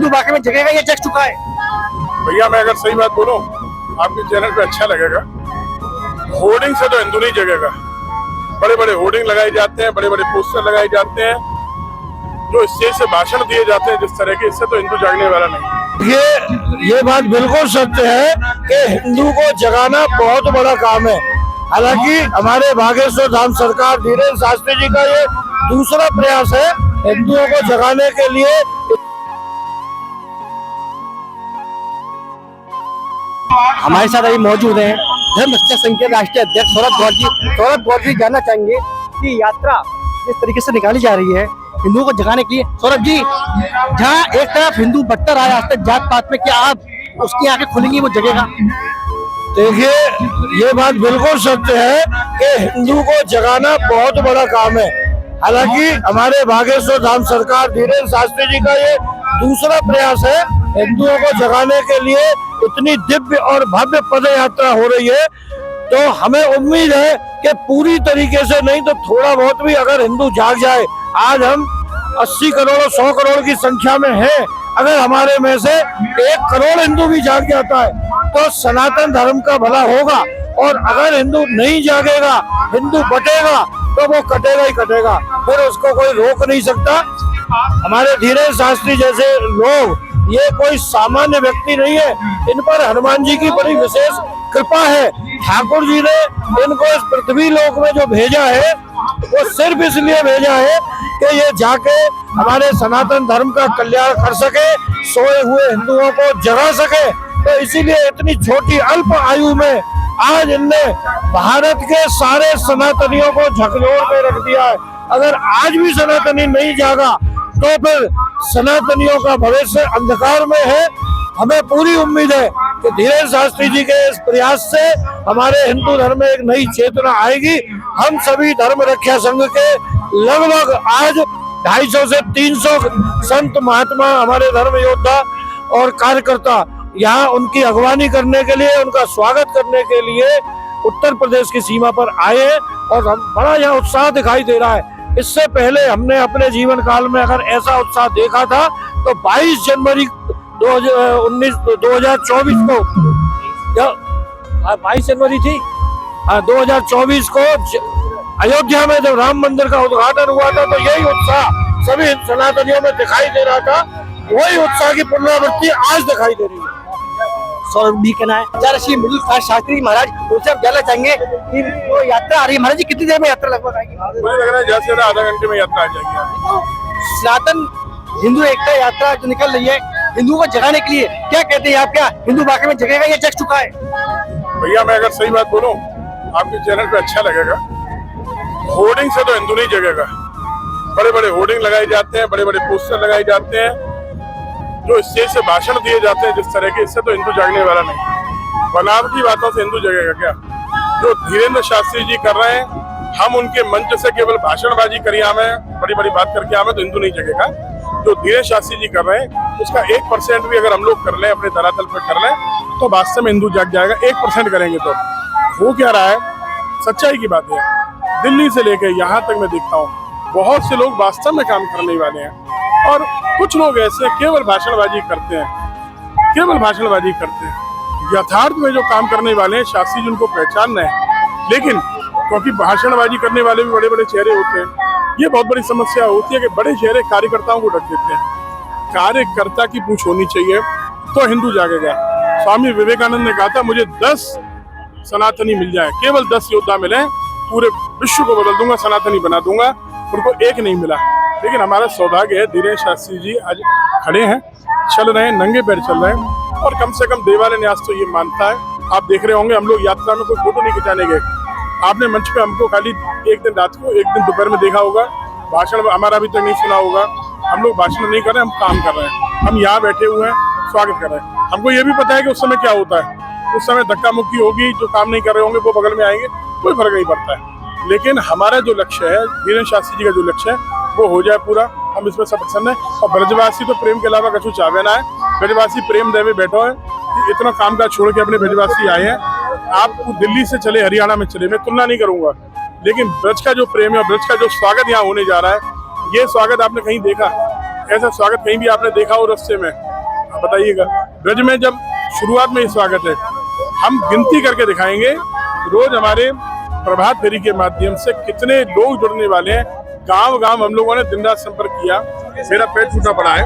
हिंदू वाकई में जगेगा या जग चुका है? भैया मैं अगर सही बात बोलूं, आपके चैनल पे अच्छा लगेगा। होर्डिंग से तो हिंदू नहीं जगेगा। बड़े बड़े होर्डिंग लगाए जाते हैं, बड़े बड़े पोस्टर लगाए जाते हैं, जो स्टेज से भाषण दिए जाते हैं जिस तरह के, इससे तो हिंदू जागने वाला नहीं। ये बात बिल्कुल सत्य है कि हिंदू को जगाना बहुत बड़ा काम है। हालांकि हमारे बागेश्वर धाम सरकार धीरेन्द्र शास्त्री जी का ये दूसरा प्रयास है हिंदुओं को जगाने के लिए। हमारे साथ अभी मौजूद हैं धर्म रक्षक संघ के राष्ट्रीय अध्यक्ष सौरभ गौर जी। सौरभ गौर जी जानना चाहेंगे कि यात्रा जिस तरीके से निकाली जा रही है हिंदुओं को जगाने के लिए, सौरभ जी, जहाँ एक तरफ हिंदू बढ़ता रहा है आज तक जात पात में, क्या आप उसकी आंखें खुलेंगी, वो जगेगा? देखिए, ये बात बिल्कुल सत्य है कि हिंदू को जगाना बहुत बड़ा काम है। हालांकि हमारे बागेश्वर धाम सरकार धीरेन्द्र शास्त्री जी का ये दूसरा प्रयास है हिंदुओं को जगाने के लिए। इतनी दिव्य और भव्य पद यात्रा हो रही है, तो हमें उम्मीद है कि पूरी तरीके से नहीं तो थोड़ा बहुत भी अगर हिंदू जाग जाए। आज हम 80 करोड़ 100 करोड़ की संख्या में हैं, अगर हमारे में से 1 करोड़ हिंदू भी जाग जाता है तो सनातन धर्म का भला होगा। और अगर हिंदू नहीं जागेगा, हिंदू बटेगा, तो वो कटेगा ही कटेगा, फिर उसको कोई रोक नहीं सकता। हमारे धीरेन्द्र शास्त्री जैसे लोग, ये कोई सामान्य व्यक्ति नहीं है, इन पर हनुमान जी की बड़ी विशेष कृपा है। ठाकुर जी ने इनको इस पृथ्वी लोक में जो भेजा है वो सिर्फ इसलिए भेजा है कि ये जाके हमारे सनातन धर्म का कल्याण कर सके, सोए हुए हिंदुओं को जगा सके। तो इसीलिए इतनी छोटी अल्प आयु में आज इनने भारत के सारे सनातनियों को झकझोर में रख दिया है। अगर आज भी सनातनी नहीं जागा तो फिर सनातनियों का भविष्य अंधकार में है। हमें पूरी उम्मीद है कि धीरेन्द्र शास्त्री जी के इस प्रयास से हमारे हिंदू धर्म में एक नई चेतना आएगी। हम सभी धर्म रक्षा संघ के लगभग आज 250 से 300 संत महात्मा, हमारे धर्म योद्धा और कार्यकर्ता यहाँ उनकी अगवानी करने के लिए, उनका स्वागत करने के लिए उत्तर प्रदेश की सीमा पर आए हैं और हम बड़ा यहाँ उत्साह दिखाई दे रहा है। इससे पहले हमने अपने जीवन काल में अगर ऐसा उत्साह देखा था तो 22 जनवरी 2024 को, 22 जनवरी थी 2024 को अयोध्या में जब राम मंदिर का उद्घाटन हुआ था, तो यही उत्साह सभी सनातनियों में दिखाई दे रहा था। वही उत्साह की पुनरावृत्ति आज दिखाई दे रही है। सौरभ भी कहना है मिडिल क्लास शास्त्री महाराज, उनसे हम जानना चाहेंगे कि वो यात्रा आ रही है महाराज जी, कितनी देर में यात्रा लगभग आएगी? मुझे लग रहा है जैसे आधा घंटे में यात्रा आ जाएगी। सनातन हिंदू एकता यात्रा जो निकल रही है हिंदुओं को जगाने के लिए, क्या कहते हैं आप, क्या हिंदू वाकई में जगेगा या जग चुका है? भैया मैं अगर सही बात बोलूं, आपके चैनल पे अच्छा लगेगा। होर्डिंग से तो हिंदू नहीं जगेगा। बड़े बड़े होर्डिंग लगाए जाते हैं, बड़े बड़े पोस्टर लगाए जाते हैं, जो स्टेज से भाषण दिए जाते हैं जिस तरह के, इससे तो हिंदू जागने वाला नहीं। बनावटी बातों से हिंदू जगेगा क्या? जो धीरेन्द्र शास्त्री जी कर रहे हैं, हम उनके मंच से केवल भाषणबाजी करिए, हमें बड़ी बड़ी बात करके हमें तो हिंदू नहीं जगेगा। जो धीरेन्द्र शास्त्री जी कर रहे हैं उसका 1% भी अगर हम लोग कर लें, अपने धरातल पर कर लें, तो वास्तव में हिंदू जाग जाएगा। 1% करेंगे तो हो क्या रहा है, सच्चाई की बात है। दिल्ली से लेकर यहाँ तक मैं देखता हूँ बहुत से लोग वास्तव में काम करने वाले हैं, और कुछ लोग ऐसे केवल भाषणबाजी करते हैं, केवल भाषणबाजी करते हैं। यथार्थ में जो काम करने वाले हैं, शास्त्री जी उनको पहचानना है, लेकिन क्योंकि भाषणबाजी करने वाले भी बड़े बड़े चेहरे होते हैं, ये बहुत बड़ी समस्या होती है कि बड़े चेहरे कार्यकर्ताओं को ढक देते हैं। कार्यकर्ता की पूछ होनी चाहिए तो हिंदू जागेगा। स्वामी विवेकानंद ने कहा था, मुझे 10 सनातनी मिल जाए, केवल 10 योद्धा मिले, पूरे विश्व को बदल दूंगा, सनातनी बना दूंगा। उनको एक नहीं मिला, लेकिन हमारा सौभाग्य है धीरेन्द्र शास्त्री जी आज खड़े हैं, चल रहे हैं, नंगे पैर चल रहे हैं, और कम से कम देवालय न्यास तो ये मानता है। आप देख रहे होंगे हम लोग यात्रा में कोई फोटो नहीं खिंचाने गए। आपने मंच पे हमको खाली एक दिन रात को, एक दिन दोपहर में देखा होगा, भाषण हमारा अभी तक नहीं सुना होगा। हम लोग भाषण नहीं कर रहे, हम काम कर रहे हैं। हम यहाँ बैठे हुए हैं, स्वागत कर रहे हैं। हमको ये भी पता है कि उस समय क्या होता है, उस समय धक्का मुक्की होगी, जो काम नहीं कर रहे होंगे वो बगल में आएंगे, कोई फर्क नहीं पड़ता है। लेकिन हमारा जो लक्ष्य है, धीरेन्द्र शास्त्री जी का जो लक्ष्य है, वो हो जाए पूरा। हम इसमें सब प्रसन्न है। और ब्रजवासी तो प्रेम के अलावा कछु चाहे ना है। ब्रजवासी प्रेम देवे बैठो है, इतना काम काज छोड़ के अपने ब्रजवासी आए हैं। आप दिल्ली से चले, हरियाणा में चले, मैं तुलना नहीं करूंगा, लेकिन ब्रज का जो प्रेम है, ब्रज का जो स्वागत यहाँ होने जा रहा है, ये स्वागत आपने कहीं देखा? ऐसा स्वागत कहीं भी आपने देखा हो रास्ते में? बताइएगा। ब्रज में जब शुरुआत में ही स्वागत है, हम गिनती करके दिखाएंगे रोज हमारे प्रभात फेरी के माध्यम से कितने लोग जुड़ने वाले हैं। गांव गांव हम लोगों ने दिन रात संपर्क किया। मेरा पैर टूटा पड़ा है,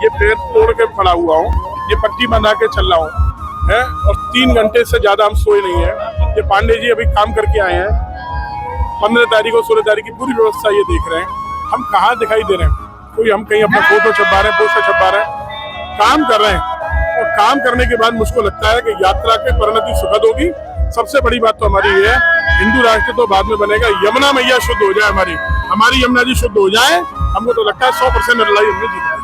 ये पैर तोड़ के पड़ा हुआ हूँ, ये पट्टी बंधा के चल रहा हूँ है, और 3 घंटे से ज्यादा हम सोए नहीं है। ये पांडे जी अभी काम करके आए हैं, 15 तारीख और 16 तारीख की पूरी व्यवस्था ये देख रहे हैं। हम कहाँ दिखाई दे रहे हैं, कोई हम कहीं अपना फोटो छपा रहे हैं, पोस्टर छपा रहे हैं, काम कर रहे हैं। और काम करने के बाद मुझको लगता है कि यात्रा की परिणति सुखद होगी। सबसे बड़ी बात तो हमारी ये है, हिंदू राष्ट्र तो बाद में बनेगा, यमुना मैया शुद्ध हो जाए, हमारी यमुना जी शुद्ध हो जाए, हमको तो लगता है 100% लड़ाई हमने जीत ली।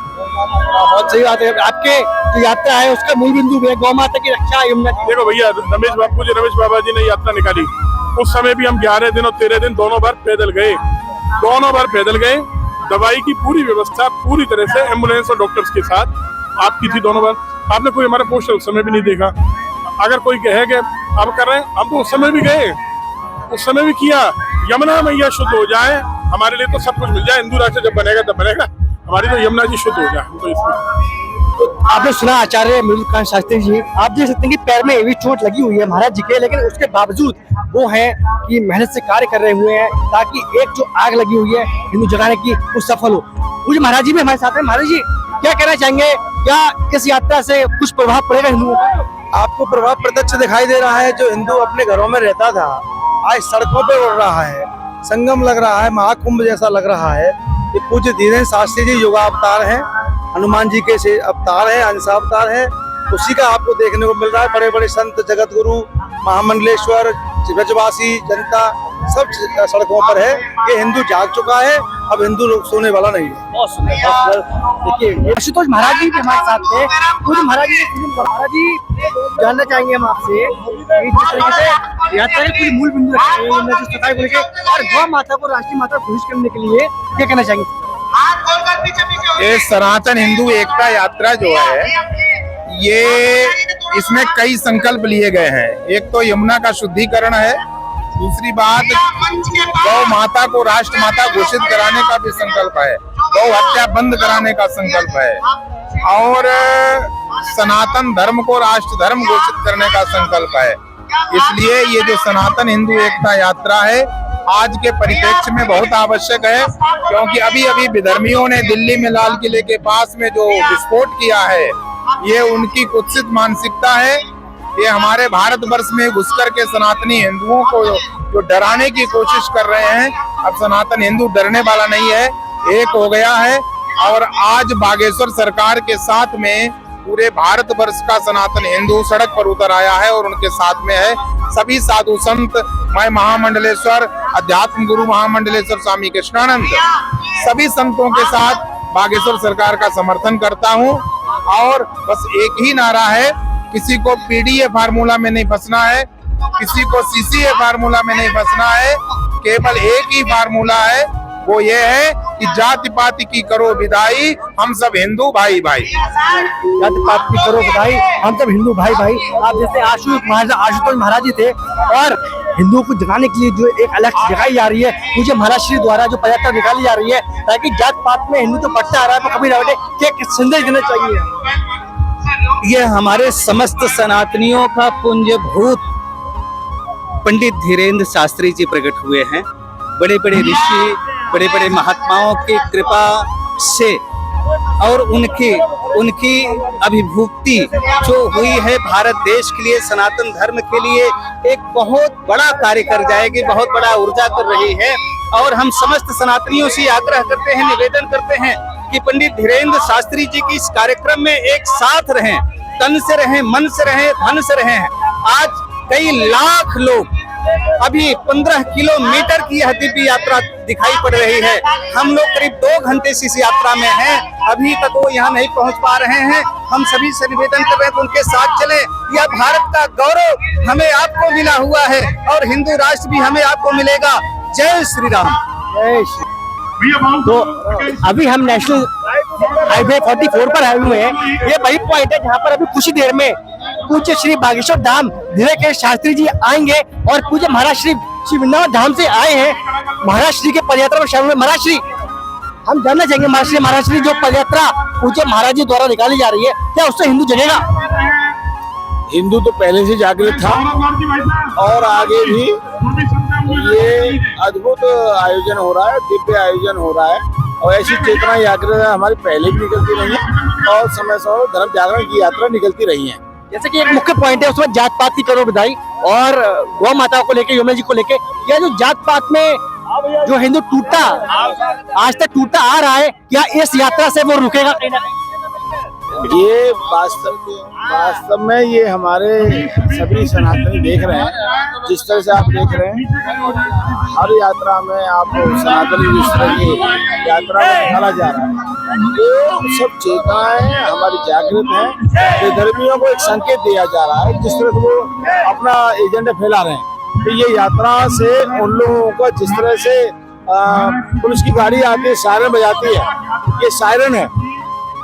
बहुत सही बात है। आपके जो यात्रा है उसका मूल बिंदु है गौ माता की रक्षा, यमुना जी। देखो भैया, रमेश बाबा जी ने यात्रा निकाली, उस समय भी हम 11 दिन और 13 दिन दोनों बार पैदल गए। दवाई की पूरी व्यवस्था पूरी तरह से एम्बुलेंस और डॉक्टर्स के साथ आपकी थी दोनों बार। आपने कोई हमारा पोस्टर उस समय भी नहीं देखा। अगर कोई कहे कि अब कर रहे हैं, हम तो उस समय भी गए, उस समय भी किया। यमुना मैया शुद्ध हो जाए, हमारे लिए तो सब कुछ मिल जाए। हिंदू राष्ट्र जब बनेगा तब बनेगा, हमारी तो यमुना जी शुद्ध हो जाए। तो इसमें आपने सुना आचार्य मृदुकांत शास्त्री जी, आप देख सकते हैं कि पैर में ये भी चोट लगी हुई है महाराज जी के, लेकिन उसके बावजूद वो है कि मेहनत से कार्य कर रहे हुए हैं ताकि एक जो आग लगी हुई है हिंदू जगाने की वो सफल हो। पूज्य महाराज जी भी हमारे साथ हैं। महाराज जी क्या कहना चाहेंगे, क्या इस यात्रा से कुछ प्रभाव पड़ेगा हिंदुओं का? आपको प्रभाव प्रत्यक्ष दिखाई दे रहा है। जो हिंदू अपने घरों में रहता था आज सड़कों पे उड़ रहा है, संगम लग रहा है, महाकुंभ जैसा लग रहा है। ये पूज्य धीरेन्द्र शास्त्री जी युगावतार हैं, हनुमान जी के से अवतार है, अंशावतार है, उसी का आपको देखने को मिल रहा है। बड़े बड़े संत, जगत गुरु, महामंडलेश्वर, ब्रजवासी जनता सब सड़कों पर है। ये हिंदू जाग चुका है, अब हिंदू लोग सोने वाला नहीं है। बहुत सुंदर। देखिए आशुतोष महाराज जी भी हमारे साथ थे। पूज्य महाराज जी जानना चाहेंगे हम आपसे कि जिस तरीके से यात्रा के पूरी मूल बिंदु रखे हैं यमुना जी सफाई को लेकर और गौ माता को राष्ट्रीय माता घोषित करने के लिए क्या कहना चाहेंगे? ये सनातन हिंदू एकता यात्रा जो है, ये इसमें कई संकल्प लिए गए हैं। एक तो यमुना का शुद्धिकरण है, दूसरी बात गौ माता को राष्ट्र माता घोषित कराने का भी संकल्प है, गौ हत्या बंद कराने का संकल्प है, और सनातन धर्म को राष्ट्र धर्म घोषित करने का संकल्प है। इसलिए ये जो सनातन हिंदू एकता यात्रा है आज के परिप्रेक्ष्य में बहुत आवश्यक है, क्योंकि अभी अभी विधर्मियों ने दिल्ली में लाल किले के पास में जो विस्फोट किया है, ये उनकी कुत्सित मानसिकता है। ये हमारे भारतवर्ष में घुसकर के सनातनी हिंदुओं को जो डराने की कोशिश कर रहे हैं। अब सनातन हिंदू डरने वाला नहीं है, एक हो गया है। और आज बागेश्वर सरकार के साथ में पूरे भारतवर्ष का सनातन हिंदू सड़क पर उतर आया है और उनके साथ में है सभी साधु संत। मैं महामंडलेश्वर अध्यात्म गुरु महामंडलेश्वर स्वामी कृष्णानंद सभी संतों के साथ बागेश्वर सरकार का समर्थन करता हूं। और बस एक ही नारा है, किसी को पीडीए फार्मूला में नहीं फंसना है, किसी को सीसीए फार्मूला में नहीं फंसना है। केवल एक ही फार्मूला है, वो ये है कि जाति पाति की करो विदाई, हम सब हिंदू भाई भाई। जाति पाति की करो विदाई, हम सब हिंदू भाई भाई। आप जैसे आशुतोष महाराज जी थे और हिंदुओं को जगाने के लिए जो एक अलग जगाई जा रही है पूज्य महाराज श्री द्वारा जो पदयात्रा निकाली जा रही है, ताकि जात पात में हिंदू जो बढ़ता आ रहा है वो कभी ना बढ़े, क्या संदेश देना चाहिए? ये हमारे समस्त सनातनियों का पुण्यभूत पंडित धीरेन्द्र शास्त्री जी प्रकट हुए हैं। बड़े बड़े ऋषि, बड़े बड़े महात्माओं की कृपा से और उनकी अभिभूति जो हुई है भारत देश के लिए, सनातन धर्म के लिए एक बहुत बड़ा कार्य कर जाएगी, बहुत बड़ा ऊर्जा कर रही है। और हम समस्त सनातनियों से आग्रह करते हैं, निवेदन करते हैं कि पंडित धीरेन्द्र शास्त्री जी की इस कार्यक्रम में एक साथ रहें, तन से रहें, मन से रहें, धन से रहें। आज कई लाख लोग, अभी 15 किलोमीटर की यह दिव्य यात्रा दिखाई पड़ रही है। हम लोग करीब 2 घंटे से इस यात्रा में हैं, अभी तक वो यहाँ नहीं पहुँच पा रहे हैं। हम सभी से निवेदन कर रहे हैं कि उनके साथ चले। यह भारत का गौरव हमें आपको मिला हुआ है और हिंदू राष्ट्र भी हमें आपको मिलेगा। जय श्री राम। जय श्री। तो अभी हम नेशनल हाईवे 44 पर आए हुए हैं। ये वही पॉइंट है जहाँ पर अभी कुछ ही देर में पूज्य श्री बागेश्वर धाम धीरेन्द्र शास्त्री जी आएंगे और पूज्य महाराज श्री वृंदावन धाम से आए हैं महाराज श्री के पदयात्रा में शामिल हुए। महाराज श्री हम जानना चाहेंगे महाराष्ट्र की जो पदयात्रा पूज्य महाराज जी द्वारा निकाली जा रही है, क्या उससे हिंदू जगेगा? हिंदू तो पहले से जागृत था और आगे भी ये अद्भुत आयोजन हो रहा है, दिव्य आयोजन हो रहा है और ऐसी चेतना यात्रा हमारी पहले भी निकलती रही है और समय समय धर्म जागरण की यात्रा निकलती रही है। जैसे कि एक मुख्य पॉइंट है उसमें जात पात की करो विदाई और गौ माता को लेके, यमुना जी को लेके, या जो जात पात में जो हिंदू टूटा आज तक टूटा आ रहा है, क्या इस यात्रा से वो रुकेगा कहीं ना कहीं? ये वास्तव में ये हमारे सभी सनातनी देख रहे हैं, जिस तरह से आप देख रहे हैं हर यात्रा में आप सनातनी जिस तरह की यात्रा में निकाला जा रहा है, वो सब चेतनाएं हमारी जागृत हैं। बेधर्मियों को एक संकेत दिया जा रहा है, जिस तरह से वो अपना एजेंडा फैला रहे हैं। तो ये यात्रा से उन लोगों को जिस तरह से पुलिस की गाड़ी आती है, सायरन बजाती है, ये सायरन है,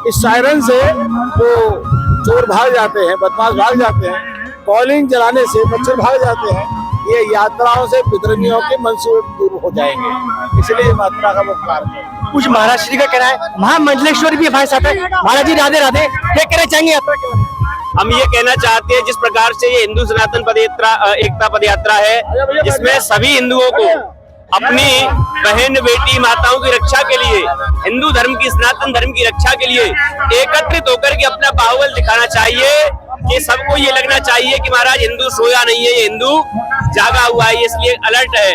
इस सायरन से वो चोर भाग जाते हैं, बदमाश भाग जाते हैं, कॉलिंग जलाने से मच्छर भाग जाते हैं। ये यात्राओं से विधर्मियों के मंसूबे दूर हो जाएंगे, इसलिए ये यात्रा का वो कार्य है। कुछ महाराष्ट्र का कहना है, महामंडलेश्वर भी हमारे साथ है। महाराज जी राधे राधे, क्या कहना चाहेंगे यात्रा के बारे में? हम ये कहना चाहते हैं, जिस प्रकार से ये हिंदू सनातन पदयात्रा एकता पदयात्रा है, जिसमें सभी हिंदुओं को अपनी बहन बेटी माताओं की रक्षा के लिए, हिंदू धर्म की, सनातन धर्म की रक्षा के लिए एकत्रित होकर के अपना बाहुबल दिखाना चाहिए कि सबको ये लगना चाहिए कि महाराज हिंदू सोया नहीं है, ये हिंदू जागा हुआ है, इसलिए अलर्ट है।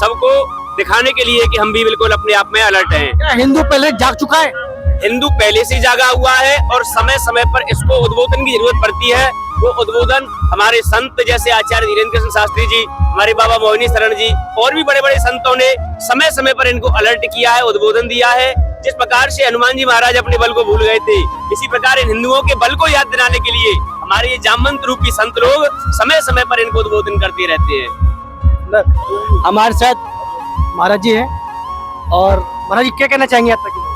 सबको दिखाने के लिए कि हम भी बिल्कुल अपने आप में अलर्ट हैं। क्या हिंदू पहले जाग चुका है? हिंदू पहले से जागा हुआ है और समय समय पर इसको उद्बोधन की जरूरत पड़ती है। वो उद्बोधन हमारे संत जैसे आचार्य धीरेन्द्र कृष्ण शास्त्री जी, हमारे बाबा मोहिनी शरण जी और भी बड़े बड़े संतों ने समय समय पर इनको अलर्ट किया है, उद्बोधन दिया है। जिस प्रकार से हनुमान जी महाराज अपने बल को भूल गए थे, इसी प्रकार इन हिंदुओं के बल को याद दिलाने के लिए हमारे ये जामवंत रूपी संत लोग समय समय पर इनको उद्बोधन करते रहते हैं। हमारे साथ महाराज जी है और महाराज जी क्या कहना चाहेंगे यात्रा के लिए?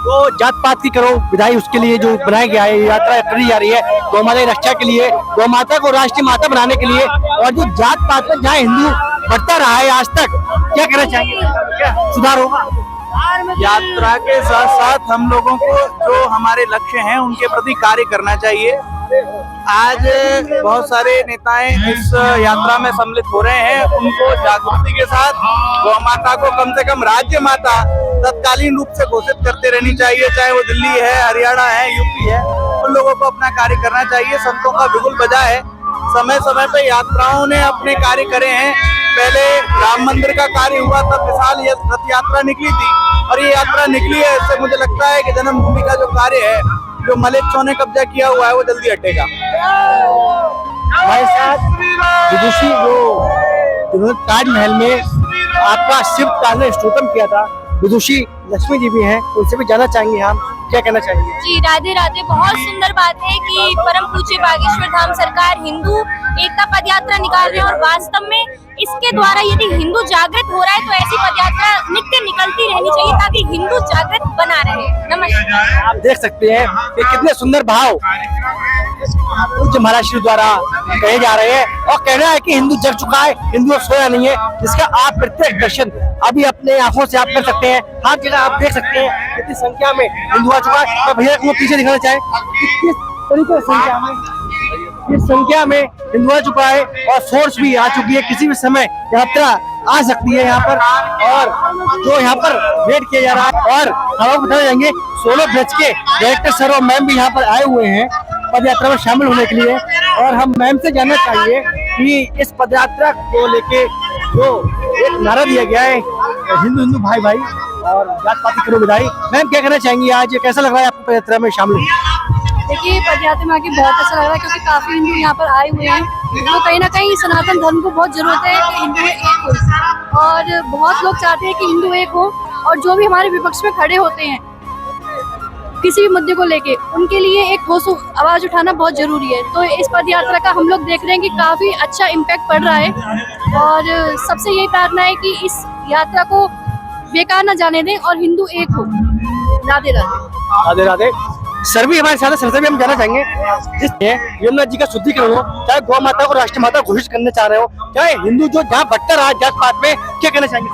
तो जात पात की करो विदाई, उसके लिए जो बनाया गया है, यात्रा करी जा रही है गौ माता की रक्षा के लिए, गौ माता को राष्ट्रीय माता बनाने के लिए, और जो जात पात में जहाँ हिंदू बढ़ता रहा है आज तक, क्या कहना चाहेंगे? क्या सुधार होगा? यात्रा के साथ साथ हम लोगों को जो हमारे लक्ष्य हैं उनके प्रति कार्य करना चाहिए। आज बहुत सारे नेताएं इस यात्रा में सम्मिलित हो रहे हैं, उनको जागृति के साथ गौ माता को कम से कम राज्य माता तत्कालीन रूप से घोषित करते रहनी चाहिए, चाहे वो दिल्ली है, हरियाणा है, यूपी है, उन लोगों को अपना कार्य करना चाहिए। संतों का बिगुल बजा है, समय समय पे यात्राओं ने अपने कार्य करे हैं। पहले राम मंदिर का कार्य हुआ, तब विशाल रथ यात्रा निकली थी और ये यात्रा निकली है। इससे मुझे लगता है कि जन्मभूमि का जो कार्य है, जो मलेच्छों ने कब्जा किया हुआ है, वो जल्दी हटेगा। हमारे साथ विदुषी जिन्होंने ताजमहल में आपका शिव ताल स्तोत्रम किया था, विदुषी लक्ष्मी जी भी हैं, उनसे भी जानना चाहेंगे हम, क्या कहना चाहेंगे? जी राधे राधे। बहुत सुंदर बात है कि परम पूज्य बागेश्वर धाम सरकार हिंदू एकता पदयात्रा निकाल रहे हैं और वास्तव में इसके द्वारा यदि हिंदू जागृत हो रहा है तो ऐसी पदयात्रा नित्य निकलती रहनी चाहिए ताकि हिंदू जागृत बना रहे। नमस्कार। आप देख सकते हैं कि कितने सुंदर भाव पूज्य महाराज श्री द्वारा कहे जा रहे हैं और कहना है कि हिंदू जग चुका है, हिंदू सोया नहीं है, जिसका आप प्रत्यक्ष दर्शन अभी अपने आंखों से आप कर सकते हैं। हर जगह आप देख सकते हैं कितनी संख्या में हिंदू आ चुका है। मैं भैया को पीछे दिखाना चाहे किस तरीके से संख्या में हिंदू आ चुका है और फोर्स भी आ चुकी है। किसी भी समय यात्रा आ सकती है यहाँ पर और जो यहाँ पर वेट किया जा रहा है। और हम आपको बताना चाहेंगे सोलो ब्रज के डायरेक्टर सर और मैम भी यहाँ पर आए हुए हैं पद यात्रा में शामिल होने के लिए, और हम मैम से जानना चाहिए कि इस पद यात्रा को लेके जो एक नारा दिया गया है हिंदू हिंदू भाई भाई और जात पात की करो विदाई, मैम क्या कहना चाहेंगी? आज कैसा लग रहा है आपको पद यात्रा में शामिल? देखिए पदयात्रा में आके बहुत अच्छा लग रहा है क्योंकि काफी हिंदू यहाँ पर आए हुए हैं। तो कहीं ना कहीं सनातन धर्म को बहुत जरूरत है कि हिंदू एक हो, और बहुत लोग चाहते हैं कि हिंदू एक हो, और जो भी हमारे विपक्ष में खड़े होते हैं किसी भी मुद्दे को लेके, उनके लिए एक ठोस आवाज उठाना बहुत जरूरी है। तो इस पद यात्रा का हम लोग देख रहे हैं कि काफी अच्छा इम्पैक्ट पड़ रहा है और सबसे यही प्रार्थना है कि इस यात्रा को बेकार न जाने दें और हिंदू एक हो। राधे राधे। राधे राधे। सर भी हमारे साथ है, सर से भी हम जानना चाहेंगे जिस यमुना जी का शुद्धिकरण हो, चाहे गौ माता को राष्ट्रीय माता घोषित करना चाह रहे हो, चाहे हिंदू जो जहाँ भटका रहा है जात पात में, क्या कहना चाहेंगे?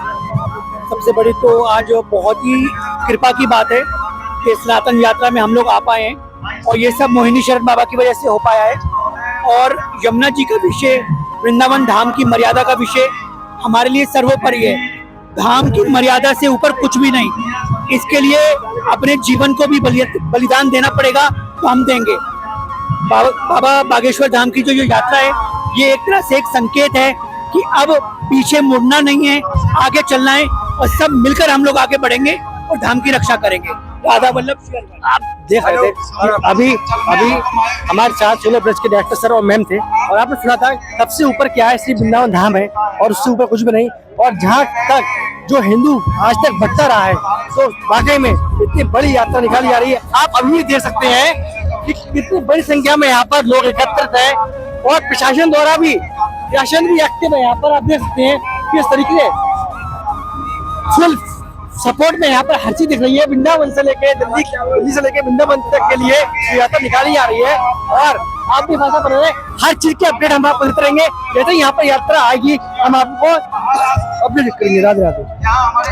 सबसे बड़ी तो आज बहुत ही कृपा की बात है कि सनातन यात्रा में हम लोग आ पाए हैं और ये सब मोहिनी शरण बाबा की वजह से हो पाया है। और यमुना जी का विषय, वृंदावन धाम की मर्यादा का विषय हमारे लिए सर्वोपरि है। धाम की मर्यादा से ऊपर कुछ भी नहीं। इसके लिए अपने जीवन को भी बलिदान देना पड़ेगा, तो हम देंगे। बाबा बागेश्वर धाम की जो यात्रा है, ये एक तरह से एक संकेत है कि अब पीछे मुड़ना नहीं है, आगे चलना है और सब मिलकर हम लोग आगे बढ़ेंगे और धाम की रक्षा करेंगे। राधा वल्लभ। आप देख रहे थे अभी हमारे साथ 16 ब्रज के डायरेक्टर सर और मैम थे और आपने सुना था सबसे ऊपर क्या है, श्री वृंदावन धाम है और उससे ऊपर कुछ भी नहीं। और जहाँ तक जो हिंदू आज तक भटका रहा है, तो वाकई में इतनी बड़ी यात्रा निकाली जा रही है। आप अभी देख सकते हैं कि कितनी बड़ी संख्या में यहाँ पर लोग एकत्रित है और प्रशासन द्वारा भी एक्टिव है। यहाँ पर आप देख सकते हैं किस तरीके से फुल सपोर्ट में यहाँ पर हर चीज दिख रही है। वृंदावन से लेके दिल्ली से लेके वृंदावन तक के लिए यात्रा निकाली जा रही है और आप भी भाषा पर हर चीज के अपडेट हम आपको देते रहेंगे। जैसे यहाँ पर यात्रा आएगी हम आपको अपडेट करेंगे। राधे राधे।